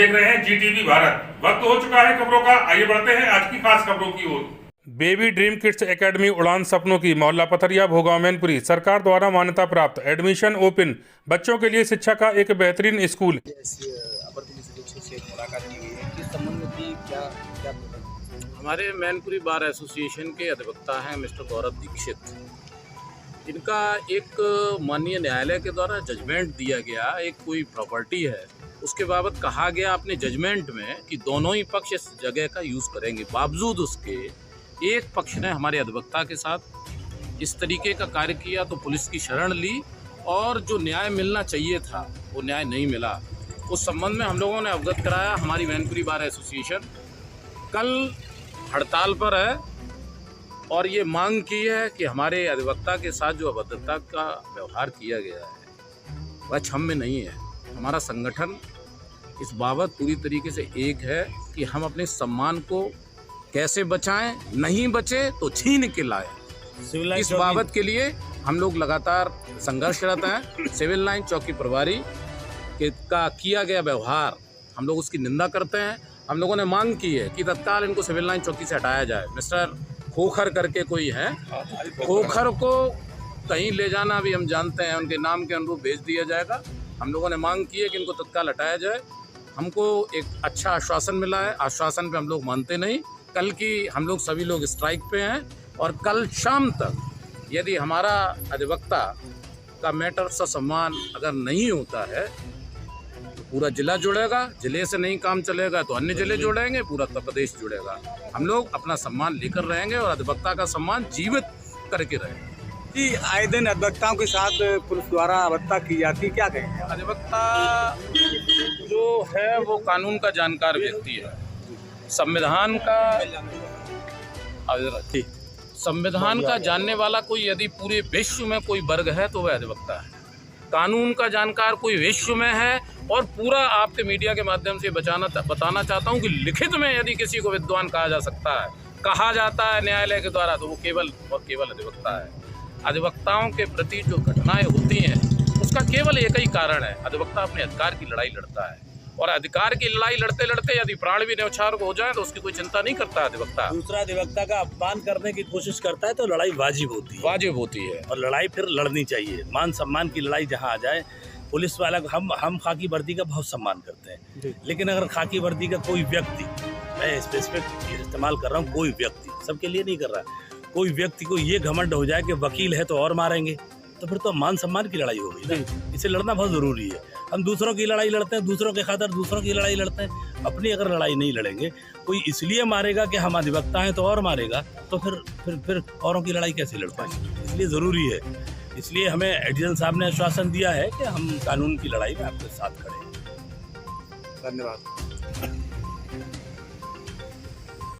देख रहे हैं GTV भारत। वक्त हो चुका है खबरों का, आइए बढ़ते हैं आज की खास खबरों की ओर। बेबी ड्रीम किड्स एकेडमी उड़ान सपनों की, मोहल्ला पथरिया, भोगांव, मैनपुरी। सरकार द्वारा मान्यता प्राप्त, एडमिशन ओपन, बच्चों के लिए शिक्षा का एक बेहतरीन स्कूल। हमारे मैनपुरी बार एसोसिएशन के अधिवक्ता हैं मिस्टर गौरव दीक्षित। इनका एक माननीय न्यायालय के द्वारा जजमेंट दिया गया, एक कोई प्रॉपर्टी है उसके बाबत कहा गया अपने जजमेंट में कि दोनों ही पक्ष इस जगह का यूज़ करेंगे। बावजूद उसके एक पक्ष ने हमारे अधिवक्ता के साथ इस तरीके का कार्य किया तो पुलिस की शरण ली और जो न्याय मिलना चाहिए था वो न्याय नहीं मिला। उस संबंध में हम लोगों ने अवगत कराया। हमारी मैनपुरी बार एसोसिएशन कल हड़ताल पर है और ये मांग की है कि हमारे अधिवक्ता के साथ जो अभद्रता का व्यवहार किया गया है वह क्षम्य नहीं है। हमारा संगठन इस बाबत पूरी तरीके से एक है कि हम अपने सम्मान को कैसे बचाएं, नहीं बचे तो छीन के लाएं। इस बाबत के लिए हम लोग लगातार संघर्षरत हैं। सिविल लाइन चौकी प्रभारी का किया गया व्यवहार हम लोग उसकी निंदा करते हैं। हम लोगों ने मांग की है कि तत्काल इनको सिविल लाइन चौकी से हटाया जाए। मिस्टर खोखर करके कोई है, खोखर को कहीं ले जाना भी हम जानते हैं, उनके नाम के अनुरूप भेज दिया जाएगा। हम लोगों ने मांग की है कि इनको तत्काल हटाया जाए। हमको एक अच्छा आश्वासन मिला है, आश्वासन पे हम लोग मानते नहीं। कल की हम लोग सभी लोग स्ट्राइक पे हैं और कल शाम तक यदि हमारा अधिवक्ता का मैटर सम्मान अगर नहीं होता है तो पूरा जिला जुड़ेगा। जिले से नहीं काम चलेगा तो अन्य जिले जुड़ेंगे, पूरा उत्तर प्रदेश जुड़ेगा। हम लोग अपना सम्मान लेकर रहेंगे और अधिवक्ता का सम्मान जीवित करके रहेंगे। जी, आए दिन अधिवक्ताओं के साथ पुलिस द्वारा हत्या की जाती, क्या कहेंगे? अधिवक्ता जो है वो कानून का जानकार व्यक्ति है, संविधान का जानने वाला कोई यदि पूरे विश्व में कोई वर्ग है तो वह अधिवक्ता है। कानून का जानकार कोई विश्व में है और पूरा आपके मीडिया के माध्यम से बताना चाहता हूं कि लिखित में यदि किसी को विद्वान कहा जा सकता है, कहा जाता है न्यायालय के द्वारा, तो वो केवल और केवल अधिवक्ता है। अधिवक्ताओं के प्रति जो घटनाएं होती हैं उसका केवल एक ही कारण है, अधिवक्ता अपने अधिकार की लड़ाई लड़ता है और अधिकार की लड़ाई लड़ते लड़ते यदि प्राण भी न्यौछावर हो जाए तो उसकी कोई चिंता नहीं करता अधिवक्ता। दूसरा अधिवक्ता का अपमान करने की कोशिश करता है तो लड़ाई वाजिब होती है और लड़ाई फिर लड़नी चाहिए। मान सम्मान की लड़ाई जहाँ आ जाए, पुलिस वाला हम खाकी वर्दी का बहुत सम्मान करते हैं, लेकिन अगर खाकी वर्दी का कोई व्यक्ति, मैं स्पेसिफिक इस्तेमाल कर रहा हूँ, कोई व्यक्ति, सबके लिए नहीं कर रहा, कोई व्यक्ति को ये घमंड हो जाए कि वकील है तो और मारेंगे, तो फिर तो मान सम्मान की लड़ाई होगी ना। इसे लड़ना बहुत ज़रूरी है। हम दूसरों की लड़ाई लड़ते हैं, दूसरों के खातिर दूसरों की लड़ाई लड़ते हैं, अपनी अगर लड़ाई नहीं लड़ेंगे, कोई इसलिए मारेगा कि हम अधिवक्ता हैं तो और मारेगा, तो फिर औरों की लड़ाई कैसे लड़ पाएंगे? इसलिए ज़रूरी है, इसलिए हमें एडिशनल साहब ने आश्वासन दिया है कि हम कानून की लड़ाई में आपके साथ खड़े हैं। धन्यवाद।